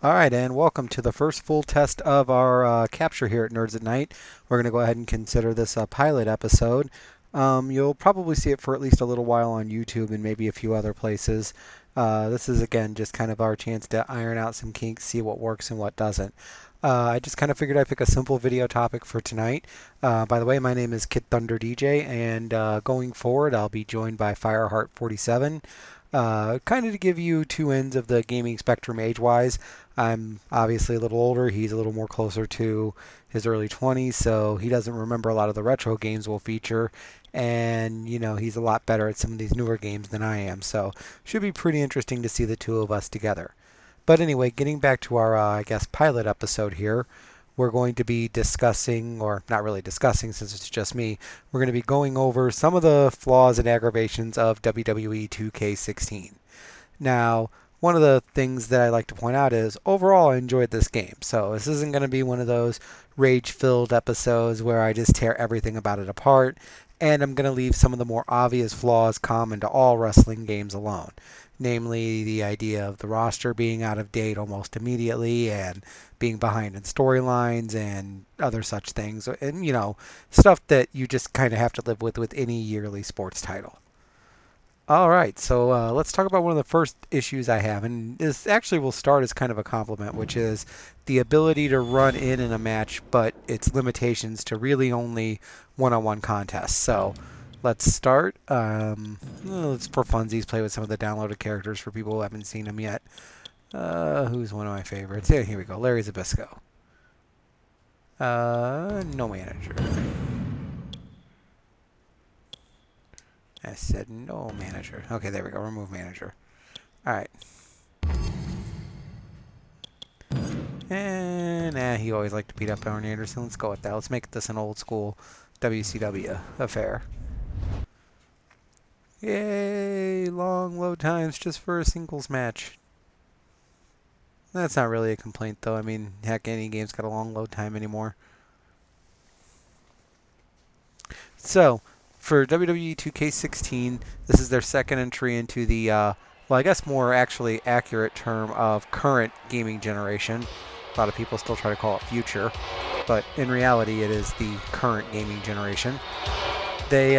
Alright, and welcome to the first full test of our capture here at Nerds at Night. We're going to go ahead and consider this a pilot episode. You'll probably see it for at least a little while on YouTube and maybe a few other places. This is, again, just kind of our chance to iron out some kinks, see what works and what doesn't. I just kind of figured I'd pick a simple video topic for tonight. By the way, my name is Kid Thunder DJ, and going forward, I'll be joined by Fireheart47. Kind of to give you two ends of the gaming spectrum age-wise. I'm obviously a little older. He's a little more closer to his early 20s, so he doesn't remember a lot of the retro games we'll feature. And, you know, he's a lot better at some of these newer games than I am, so should be pretty interesting to see the two of us together. But anyway, getting back to our, I guess, pilot episode here, we're going to be discussing, or not really discussing since it's just me, we're going to be going over some of the flaws and aggravations of WWE 2K16. Now, one of the things that I like to point out is overall I enjoyed this game. So this isn't going to be one of those rage-filled episodes where I just tear everything about it apart, and I'm going to leave some of the more obvious flaws common to all wrestling games alone. Namely, the idea of the roster being out of date almost immediately and being behind in storylines and other such things. And, you know, stuff that you just kind of have to live with any yearly sports title. All right, so let's talk about one of the first issues I have. And this actually will start as kind of a compliment, which is the ability to run in a match, but its limitations to really only one-on-one contests. So let's start. Let's, for funsies, play with some of the downloaded characters for people who haven't seen them yet. Who's one of my favorites? Yeah, here we go. Larry Zbyszko. No manager. I said no manager. Okay, there we go. Remove manager. All right. And he always liked to beat up Arn Anderson. Let's go with that. Let's make this an old school WCW affair. Yay! Long load times just for a singles match. That's not really a complaint, though. I mean, heck, any game's got a long load time anymore. So, for WWE 2K16, this is their second entry into the, well, I guess more actually accurate term of current gaming generation. A lot of people still try to call it future, but in reality, it is the current gaming generation. They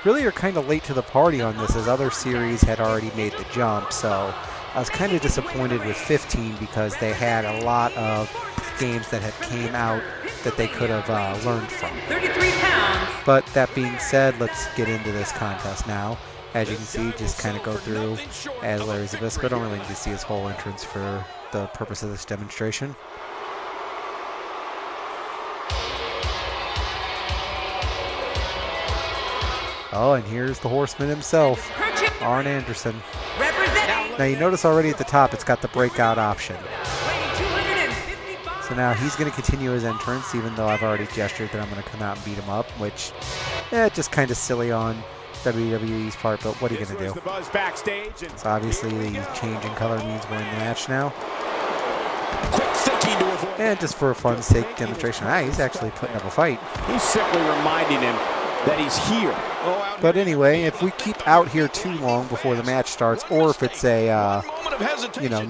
really are kind of late to the party on this, as other series had already made the jump, so I was kind of disappointed with 15 because they had a lot of games that had came out that they could have learned from. 33 pounds. But that being said, let's get into this contest now. As you can see, just kind of go through as Larry Zbyszko. Don't really need to see his whole entrance for the purpose of this demonstration. Oh, and here's the Horseman himself, Arn Anderson. Now you notice already at the top it's got the breakout option. So now he's going to continue his entrance, even though I've already gestured that I'm going to come out and beat him up, which, just kind of silly on WWE's part, but what are you going to do? So obviously the change in color means we're in the match now. And just for a fun sake demonstration, he's actually putting up a fight. He's simply reminding him that he's here. But anyway, if we keep out here too long before the match starts, or if it's a,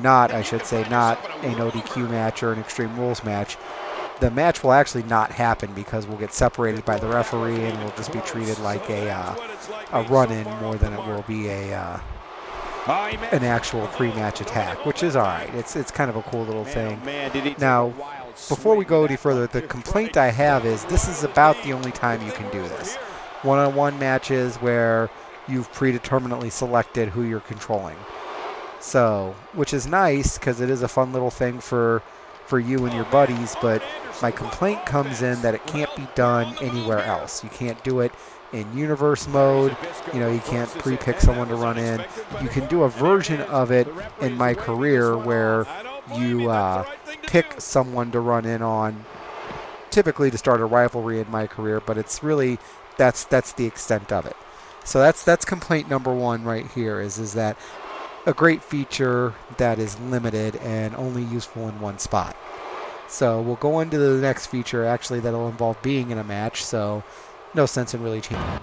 not a no DQ match or an Extreme Rules match, the match will actually not happen because we'll get separated by the referee and we'll just be treated like a run-in more than it will be an actual pre-match attack, which is all right. It's kind of a cool little thing. Now, before we go any further, the complaint I have is this is about the only time you can do this. One-on-one matches where you've predeterminately selected who you're controlling. So, which is nice because it is a fun little thing for you and your buddies, but my complaint comes in that it can't be done anywhere else. You can't do it in universe mode. You can't pre-pick someone to run in. You can do a version of it in my career where you pick someone to run in on, typically to start a rivalry in my career, but it's really that's the extent of it. So that's complaint number one right here is that a great feature that is limited and only useful in one spot. So we'll go into the next feature actually that'll involve being in a match, so no sense in really changing,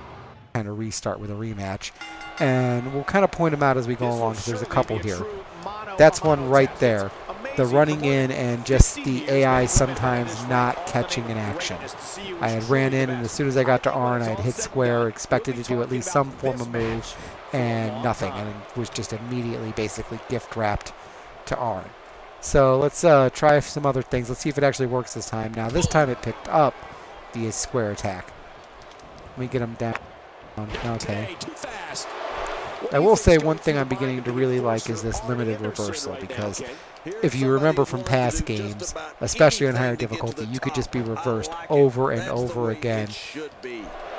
kind of restart with a rematch. And we'll kind of point them out as we go along because there's a couple here. That's one right there. the running in and just the AI sometimes not catching an action. I had ran in, and as soon as I got to Arn, I had hit square, expected to do at least some form of move, and nothing, and it was just immediately basically gift wrapped to Arn. So let's try some other things. Let's see if it actually works this time. Now this time it picked up the square attack. Let me get him down. Okay. I will say one thing I'm beginning to really like is this limited reversal, because if you remember from past games, especially on higher difficulty, you could just be reversed over and over again.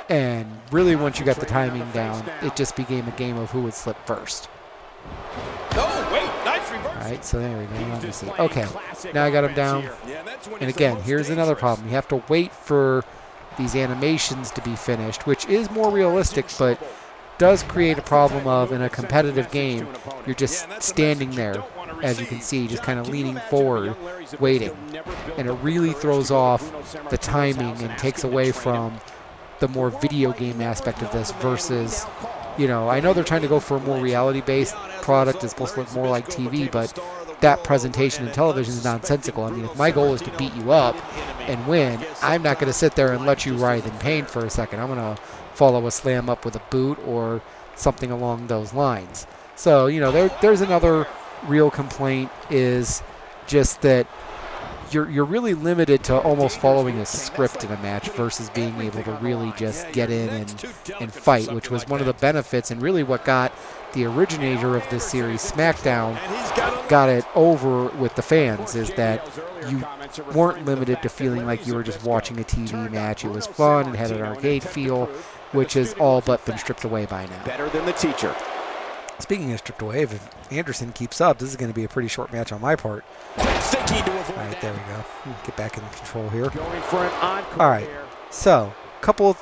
And really, once you got the timing down, it just became a game of who would slip first. Alright, so there we go. Let me see. Okay, now I got him down. And again, here's another problem. You have to wait for these animations to be finished, which is more realistic, but does create a problem of, in a competitive game, you're just standing there, as you can see, just kind of leaning forward, waiting. And it really throws off the timing and takes away from the more video game aspect of this versus, you know, I know they're trying to go for a more reality-based product. It's supposed to look more like TV, but that presentation in television is nonsensical. I mean, if my goal is to beat you up and win, I'm not going to sit there and let you writhe in pain for a second. I'm going to follow a slam up with a boot or something along those lines. So, you know, there's another real complaint, is just that you're really limited to almost following a script in a match versus being able to really just get in and fight, which was one of the benefits and really what got the originator of this series, SmackDown, got it over with the fans, is that you weren't limited to feeling like you were just watching a TV match. It was fun, it had an arcade feel, which has all but been stripped away by now. Better than the teacher. Speaking of stripped away, if Anderson keeps up, this is going to be a pretty short match on my part. All right, there we go. Get back in control here. All right, so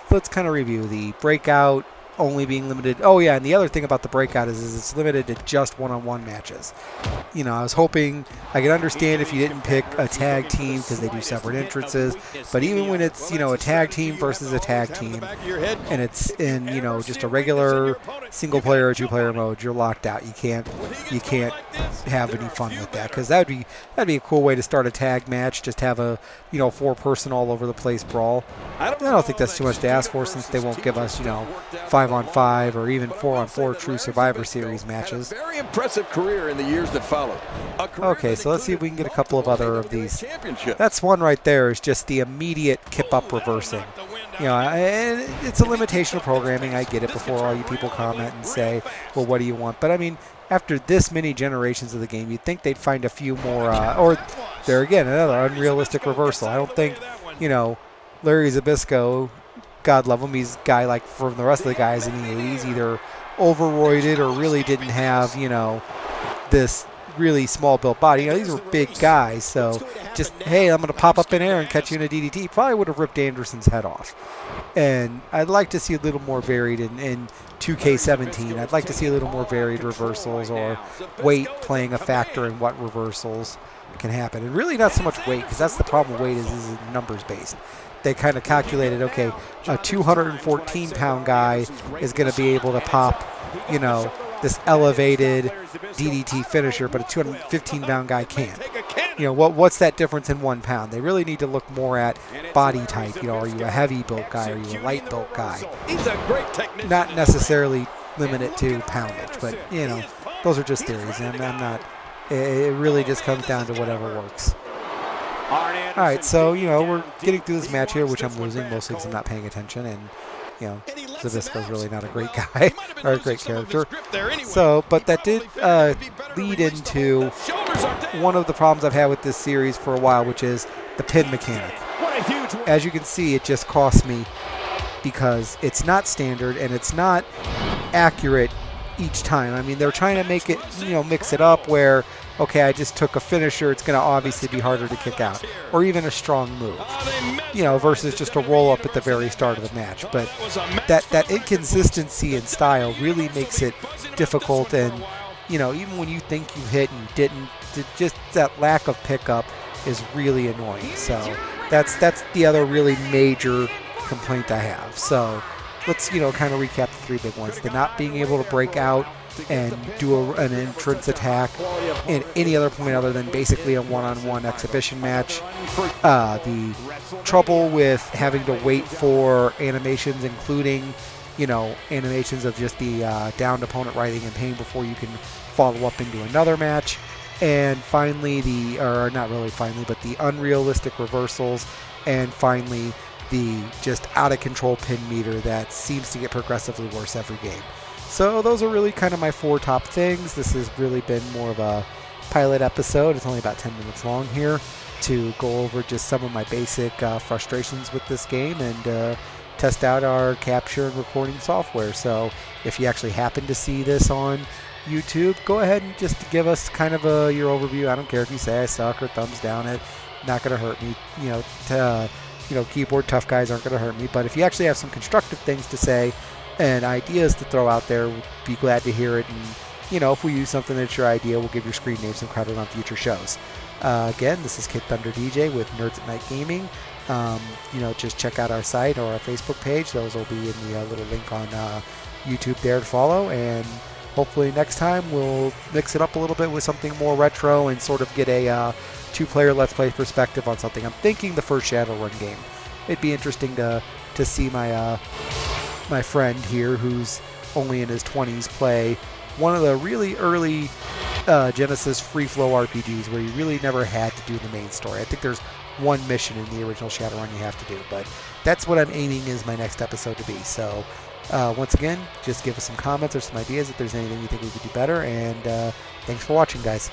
let's kind of review the breakout only being limited. Oh yeah, and the other thing about the breakout is it's limited to just one-on-one matches. You know, I was hoping I could understand if you didn't pick a tag team because they do separate entrances, but even when it's, you know, a tag team versus a tag team and it's in, you know, just a regular single player or two-player mode, you're locked out. You can't have any fun with that, because that'd be a cool way to start a tag match. Just have a, you know, 4-person all over the place brawl. I don't think that's too much to ask for, since they won't give us, you know, 5-on-5 or even 4-on-4 true Survivor Series matches. Very impressive career in the years that followed. Okay, so let's see if we can get a couple of other of these. That's one right there, is just the immediate kip-up reversing. You know, and it's a limitation of programming. I get it, before all you people comment and say, well, what do you want? But I mean, after this many generations of the game, you'd think they'd find a few more, or there again, another unrealistic reversal. I don't think, you know, Larry Zbyszko, God love him, he's a guy like from the rest of the guys in the 80s, either overroided or really didn't have, you know, this really small built body. You know, these were big guys, so just, hey, I'm going to pop up in air and catch you in a DDT, probably would have ripped Anderson's head off. And I'd like to see a little more varied in 2K17. I'd like to see a little more varied reversals, or weight playing a factor in what reversals can happen. And really not so much weight, because that's the problem with weight, is numbers based. They kind of calculated, okay, a 214-pound guy is going to be able to pop, you know, this elevated DDT finisher, but a 215-pound guy can't. You know, what's that difference in 1 pound? They really need to look more at body type. You know, are you a heavy-built guy? Are you a light-built guy? Not necessarily limit it to poundage, but, you know, those are just theories. And I'm not, it really just comes down to whatever works. All right, so, you know, we're getting through this match here, which I'm losing mostly because I'm not paying attention, and, you know, Zbyszko's really not a great guy or a great character. So, but that did lead into one of the problems I've had with this series for a while, which is the pin mechanic. As you can see, it just costs me because it's not standard and it's not accurate each time. I mean, they're trying to make it, you know, mix it up where, okay, I just took a finisher, it's going to obviously be harder to kick out, or even a strong move, you know, versus just a roll up at the very start of the match. But that inconsistency in style really makes it difficult, and, you know, even when you think you hit and you didn't, just that lack of pickup is really annoying. So that's the other really major complaint I have. So let's, you know, kind of recap the three big ones. The not being able to break out and do an entrance attack at any other point other than basically a one-on-one exhibition match. The trouble with having to wait for animations, including, animations of just the downed opponent writhing in pain before you can follow up into another match. And finally, not really finally, but the unrealistic reversals, and finally, the just out-of-control pin meter that seems to get progressively worse every game. So those are really kind of my 4 top things. This has really been more of a pilot episode. It's only about 10 minutes long here to go over just some of my basic frustrations with this game and test out our capture and recording software. So if you actually happen to see this on YouTube, go ahead and just give us kind of your overview. I don't care if you say I suck or thumbs down it. Not going to hurt me. Keyboard tough guys aren't going to hurt me. But if you actually have some constructive things to say and ideas to throw out there, we'd be glad to hear it. And, if we use something that's your idea, we'll give your screen name some credit on future shows. Again, this is Kid Thunder DJ with Nerds at Night Gaming. Just check out our site or our Facebook page. Those will be in the little link on YouTube there to follow. And hopefully next time we'll mix it up a little bit with something more retro and sort of get a 2-player Let's Play perspective on something. I'm thinking the first Shadowrun game. It'd be interesting to see my my friend here, who's only in his 20s, play one of the really early Genesis free-flow RPGs where you really never had to do the main story. I think there's one mission in the original Shadowrun you have to do, but that's what I'm aiming is my next episode to be. So once again, just give us some comments or some ideas if there's anything you think we could do better, and thanks for watching, guys.